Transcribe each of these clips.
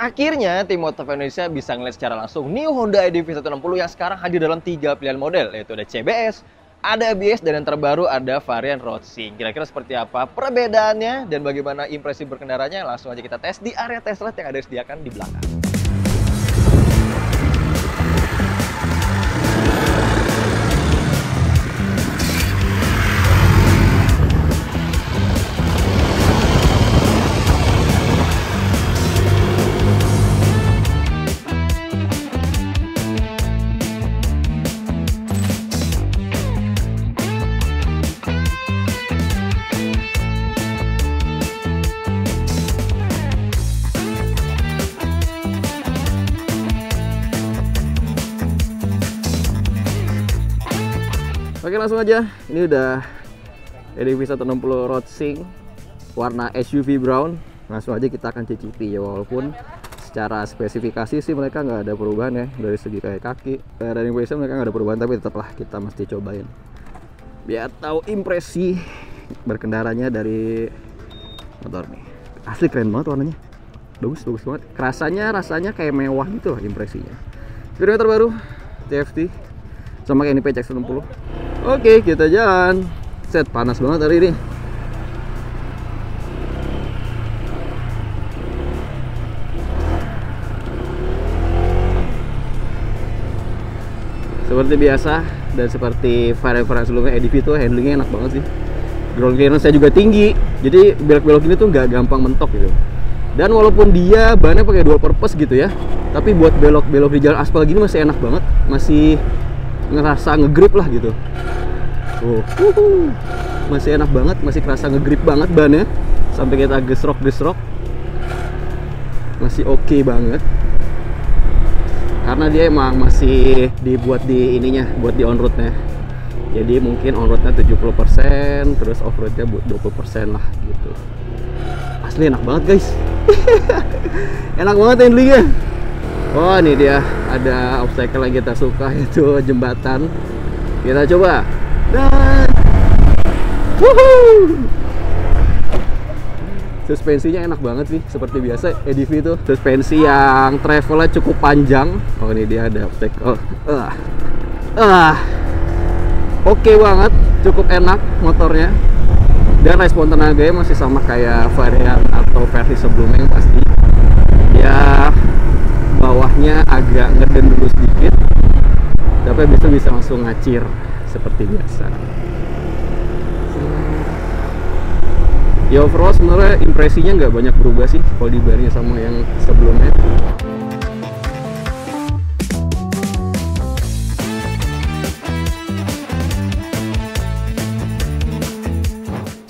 Akhirnya, tim Motovlog Indonesia bisa ngeliat secara langsung new Honda EDV 160 yang sekarang hadir dalam 3 pilihan model, yaitu ada CBS, ada ABS, dan yang terbaru ada varian Roadsync. Kira-kira seperti apa perbedaannya dan bagaimana impresi berkendaranya? Langsung aja kita tes di area test drive yang ada disediakan di belakang. Oke, langsung aja. Ini udah EDV 160 Roadsync warna SUV brown. Langsung aja kita akan cicipi ya, walaupun secara spesifikasi sih mereka nggak ada perubahan ya, dari segi kayak kaki dan impresi mereka nggak ada perubahan, tapi tetaplah kita mesti cobain biar tahu impresi berkendaranya dari motor nih. Asli keren banget warnanya, bagus banget. Rasanya kayak mewah gitu lah impresinya. Speedometer baru TFT sama kayak ini PCX 60. Oke, kita jalan. Set, panas banget hari ini. Seperti biasa dan seperti varian-varian sebelumnya, EDV itu handlingnya enak banget sih. Ground clearance saya juga tinggi, jadi belok-belok ini tuh nggak gampang mentok gitu. Dan walaupun dia bannya pakai dual purpose gitu ya, tapi buat belok-belok di jalan aspal gini masih enak banget, masih ngerasa ngegrip lah gitu. Masih enak banget, masih kerasa ngegrip banget bannya. Sampai kita gesrok-gesrok masih oke banget. Karena dia emang masih dibuat di ininya, buat di on-roadnya. Jadi mungkin on-roadnya 70%, terus off-roadnya 20% lah gitu. Asli enak banget guys. Enak banget handlingnya. Oh, ini dia ada obstacle yang kita suka, yaitu jembatan. Kita coba. Dan suspensinya enak banget sih, seperti biasa EDV itu suspensi yang travelnya cukup panjang. Oh, ini dia ada obstacle. Oke banget, cukup enak motornya. Dan respon tenaganya masih sama kayak varian atau versi sebelumnya yang pasti. Ya, bawahnya agak ngeden dulu sedikit, tapi habis itu bisa langsung ngacir seperti biasa. Ya overall sebenarnya impresinya nggak banyak berubah sih kalau dibandingin sama yang sebelumnya.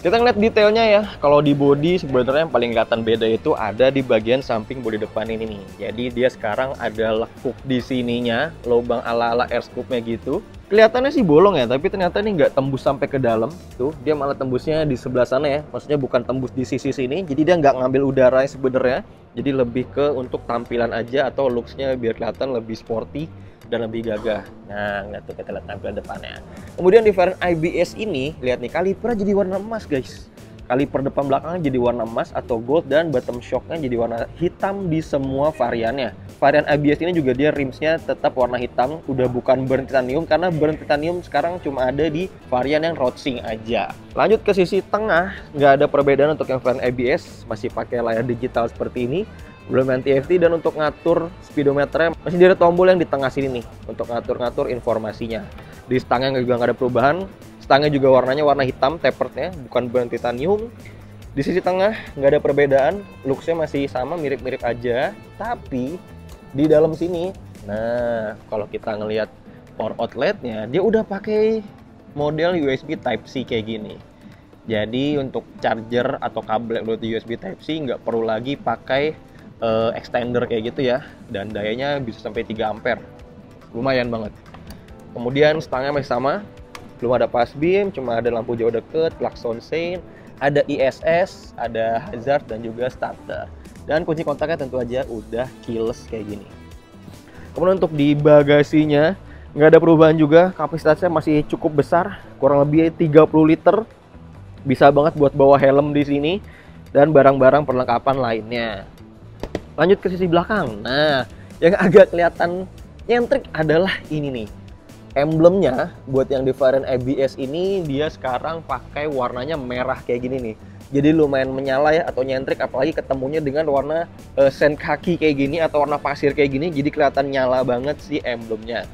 Kita ngeliat detailnya ya. Kalau di bodi sebenarnya yang paling kelihatan beda itu ada di bagian samping bodi depan ini nih. Jadi dia sekarang ada lekuk di sininya, lubang ala-ala air scoop-nya gitu. Kelihatannya sih bolong ya, tapi ternyata ini nggak tembus sampai ke dalam. Tuh, dia malah tembusnya di sebelah sana ya. Maksudnya bukan tembus di sisi sini. Jadi dia nggak ngambil udara sebenarnya. Jadi lebih ke untuk tampilan aja atau looks-nya biar kelihatan lebih sporty dan lebih gagah. Nah, nggak tuh, kita lihat tampilan depannya. Kemudian di varian ABS ini, lihat nih, kalipernya jadi warna emas guys. Kaliper depan belakangnya jadi warna emas atau gold, dan bottom shocknya jadi warna hitam di semua variannya. Varian ABS ini juga dia rimsnya tetap warna hitam, udah bukan burn titanium, karena burn titanium sekarang cuma ada di varian yang Roadsync aja. Lanjut ke sisi tengah, nggak ada perbedaan untuk yang varian ABS, masih pakai layar digital seperti ini. Belum yang TFT, dan untuk ngatur speedometernya masih ada tombol yang di tengah sini nih untuk ngatur-ngatur informasinya. Di stangnya juga nggak ada perubahan. Stangnya juga warnanya warna hitam, taperednya bukan burn titanium. Di sisi tengah nggak ada perbedaan, looksnya masih sama, mirip-mirip aja. Tapi di dalam sini, nah kalau kita ngelihat power outletnya, dia udah pakai model USB Type C kayak gini. Jadi untuk charger atau kabel buat USB Type C nggak perlu lagi pakai extender kayak gitu ya, dan dayanya bisa sampai 3 ampere, lumayan banget. Kemudian stangnya masih sama, belum ada pass beam, cuma ada lampu jauh deket, klakson sein, ada ISS, ada hazard, dan juga starter. Dan kunci kontaknya tentu aja udah keyless kayak gini. Kemudian untuk di bagasinya nggak ada perubahan juga, kapasitasnya masih cukup besar, kurang lebih 30 liter, bisa banget buat bawa helm di sini dan barang-barang perlengkapan lainnya. Lanjut ke sisi belakang. Nah, yang agak kelihatan nyentrik adalah ini nih. Emblemnya buat yang di varian ABS ini dia sekarang pakai warnanya merah kayak gini nih. Jadi lumayan menyala ya atau nyentrik, apalagi ketemunya dengan warna sand khaki kayak gini atau warna pasir kayak gini, jadi kelihatan nyala banget si emblemnya.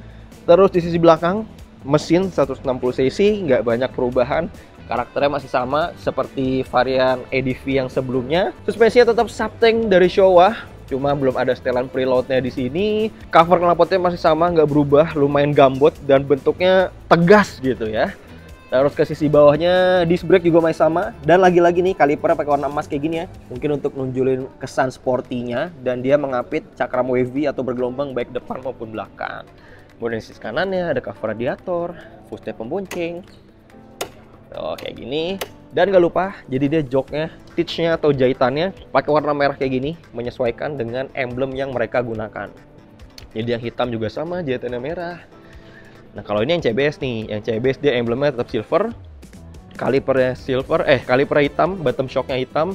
Terus di sisi belakang mesin 160 cc, nggak banyak perubahan. Karakternya masih sama seperti varian ADV yang sebelumnya. Suspensinya tetap subtank dari Showa, cuma belum ada setelan preloadnya di sini. Cover knalpotnya masih sama, nggak berubah, lumayan gambot dan bentuknya tegas gitu ya. Terus ke sisi bawahnya disc brake juga masih sama, dan lagi-lagi nih kalipernya pakai warna emas kayak gini ya, mungkin untuk nunjulin kesan sportinya, dan dia mengapit cakram wavy atau bergelombang baik depan maupun belakang. Kemudian sisi kanannya ada cover radiator, footstep pembonceng. Oh, kayak gini. Dan gak lupa, jadi dia joknya, stitchnya atau jahitannya pakai warna merah kayak gini, menyesuaikan dengan emblem yang mereka gunakan. Jadi yang hitam juga sama, jahitannya merah. Nah, kalau ini yang CBS nih, yang CBS dia emblemnya tetap silver, kalipernya silver, kaliper hitam, bottom shocknya hitam,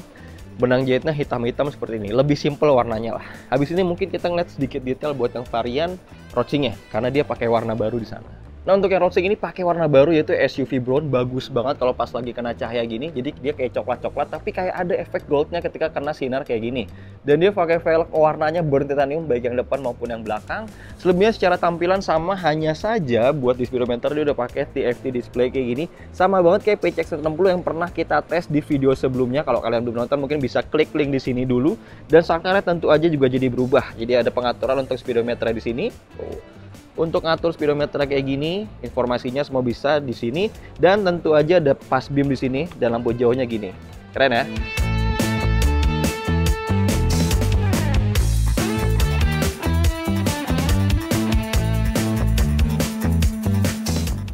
benang jahitnya hitam-hitam seperti ini. Lebih simple warnanya lah. Habis ini mungkin kita ngeliat sedikit detail buat yang varian roachingnya, karena dia pakai warna baru di sana. Nah, untuk yang roaching ini pakai warna baru yaitu SUV brown, bagus banget kalau pas lagi kena cahaya gini. Jadi dia kayak coklat-coklat tapi kayak ada efek goldnya ketika kena sinar kayak gini. Dan dia pakai velg warnanya burn titanium baik yang depan maupun yang belakang. Selebihnya secara tampilan sama, hanya saja buat di speedometer dia udah pakai TFT display kayak gini. Sama banget kayak PCX-160 yang pernah kita tes di video sebelumnya. Kalau kalian belum nonton mungkin bisa klik link di sini dulu. Dan sakarnya tentu aja juga jadi berubah. Jadi ada pengaturan untuk speedometer di sini. Untuk ngatur speedometer kayak gini, informasinya semua bisa di sini, dan tentu aja ada pass beam di sini dan lampu jauhnya gini. Keren ya?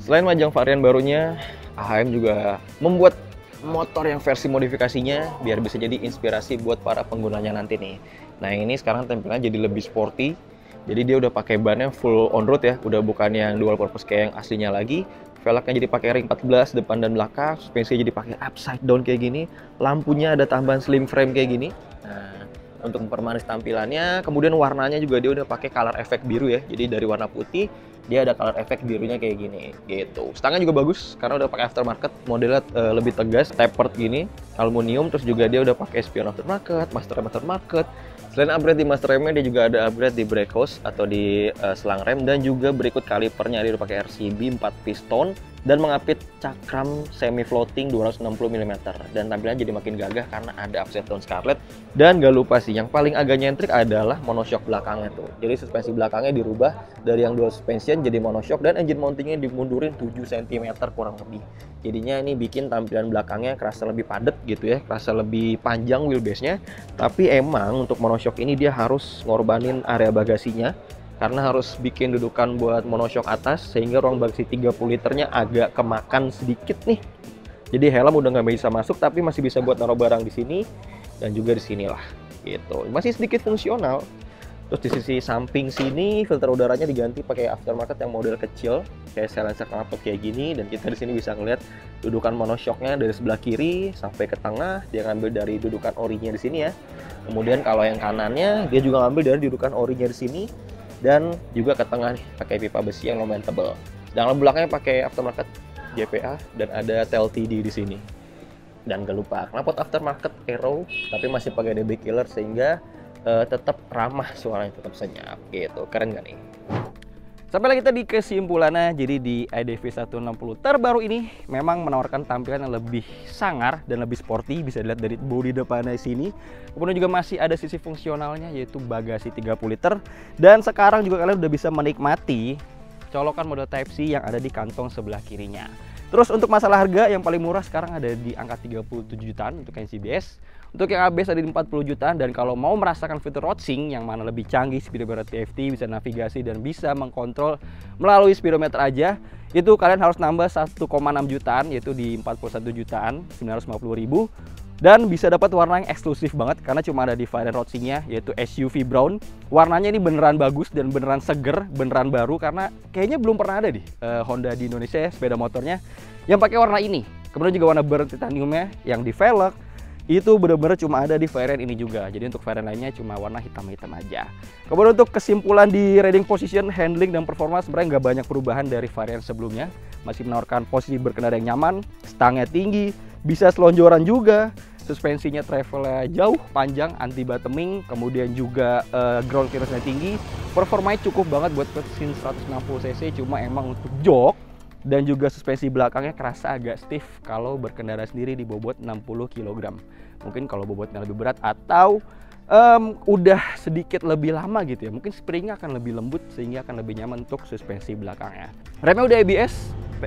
Selain majang varian barunya, AHM juga membuat motor yang versi modifikasinya biar bisa jadi inspirasi buat para penggunanya nanti nih. Nah, ini sekarang tampilannya jadi lebih sporty. Jadi dia udah pakai bannya full on road ya, udah bukan yang dual purpose kayak yang aslinya lagi. Velgnya jadi pakai ring 14 depan dan belakang, suspensinya jadi pakai upside down kayak gini, lampunya ada tambahan slim frame kayak gini. Nah, untuk mempermanis tampilannya, kemudian warnanya juga dia udah pakai color effect biru ya. Jadi dari warna putih dia ada color effect birunya kayak gini gitu. Stangnya juga bagus karena udah pakai aftermarket, modelnya lebih tegas, tapered gini, aluminium, terus juga dia udah pakai spion aftermarket, master rem aftermarket. Selain upgrade di master remnya, dia juga ada upgrade di brake hose atau di selang rem, dan juga berikut kalipernya dia udah pakai RCB 4 piston dan mengapit cakram semi floating 260 mm, dan tampilannya jadi makin gagah karena ada upside down Scarlett. Dan gak lupa sih, yang paling agak nyentrik adalah monoshock belakangnya tuh. Jadi suspensi belakangnya dirubah dari yang dual suspension jadi monoshock, dan engine mountingnya dimundurin 7 cm kurang lebih. Jadinya ini bikin tampilan belakangnya kerasa lebih padat gitu ya, kerasa lebih panjang wheelbase-nya. Tapi emang untuk monoshock ini dia harus ngorbanin area bagasinya, karena harus bikin dudukan buat monoshock atas sehingga ruang bagasi 30 liternya agak kemakan sedikit nih. Jadi helm udah nggak bisa masuk, tapi masih bisa buat naruh barang di sini dan juga di sini lah gitu. Masih sedikit fungsional. Terus di sisi samping sini filter udaranya diganti pakai aftermarket yang model kecil kayak silencer knalpot kayak gini, dan kita di sini bisa ngeliat dudukan monoshocknya dari sebelah kiri sampai ke tengah. Dia ngambil dari dudukan orinya di sini ya. Kemudian kalau yang kanannya dia juga ngambil dari dudukan orinya di sini, dan juga ke tengah nih pakai pipa besi yang lumayan tebal. Dan belakangnya pakai aftermarket JPA dan ada TLTD di sini. Dan gak lupa knalpot aftermarket Aero tapi masih pakai DB killer sehingga tetap ramah, suaranya tetap senyap gitu. Keren gak nih? Sampailah kita di kesimpulannya. Jadi di iDV 160 terbaru ini memang menawarkan tampilan yang lebih sangar dan lebih sporty, bisa dilihat dari bodi depannya sini. Kemudian juga masih ada sisi fungsionalnya yaitu bagasi 30 liter, dan sekarang juga kalian udah bisa menikmati colokan model Type C yang ada di kantong sebelah kirinya. Terus untuk masalah harga, yang paling murah sekarang ada di angka 37 jutaan untuk yang CBS. Untuk yang ABS ada di 40 jutaan, dan kalau mau merasakan fitur roaching yang mana lebih canggih, speedometer TFT, bisa navigasi dan bisa mengkontrol melalui speedometer aja, itu kalian harus nambah 1,6 jutaan yaitu di 41 jutaan 950.000. Dan bisa dapat warna yang eksklusif banget karena cuma ada di varian roachingnya yaitu SUV brown. Warnanya ini beneran bagus dan beneran seger, beneran baru, karena kayaknya belum pernah ada di Honda di Indonesia ya, sepeda motornya yang pakai warna ini. Kemudian juga warna burn titaniumnya yang di velg, itu bener-bener cuma ada di variant ini juga. Jadi untuk variant lainnya cuma warna hitam-hitam aja. Kemudian untuk kesimpulan di riding position, handling, dan performa sebenarnya nggak banyak perubahan dari varian sebelumnya. Masih menawarkan posisi berkendara yang nyaman, stangnya tinggi, bisa selonjoran juga, suspensinya travelnya jauh, panjang, anti bottoming, kemudian juga ground clearance-nya tinggi. Performanya cukup banget buat mesin 160 cc, cuma emang untuk jok dan juga suspensi belakangnya kerasa agak stiff kalau berkendara sendiri di bobot 60 kg. Mungkin kalau bobotnya lebih berat atau udah sedikit lebih lama gitu ya, mungkin springnya akan lebih lembut sehingga akan lebih nyaman untuk suspensi belakangnya. Remnya udah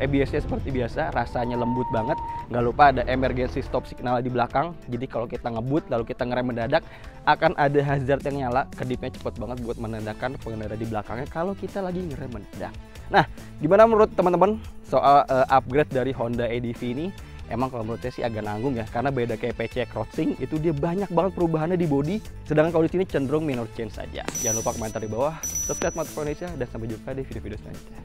ABS-nya seperti biasa, rasanya lembut banget. Nggak lupa ada emergency stop signal di belakang, jadi kalau kita ngebut lalu kita ngerem mendadak akan ada hazard yang nyala, kedipnya cepet banget buat menandakan pengendara di belakangnya kalau kita lagi ngerem mendadak. Nah, gimana menurut teman-teman soal upgrade dari Honda EDV ini? Emang kalau menurut saya sih agak nanggung ya, karena beda kayak PC Crossing itu dia banyak banget perubahannya di body, sedangkan kalau di sini cenderung minor change saja. Jangan lupa komentar di bawah, subscribe Motor Indonesia, dan sampai jumpa di video-video selanjutnya.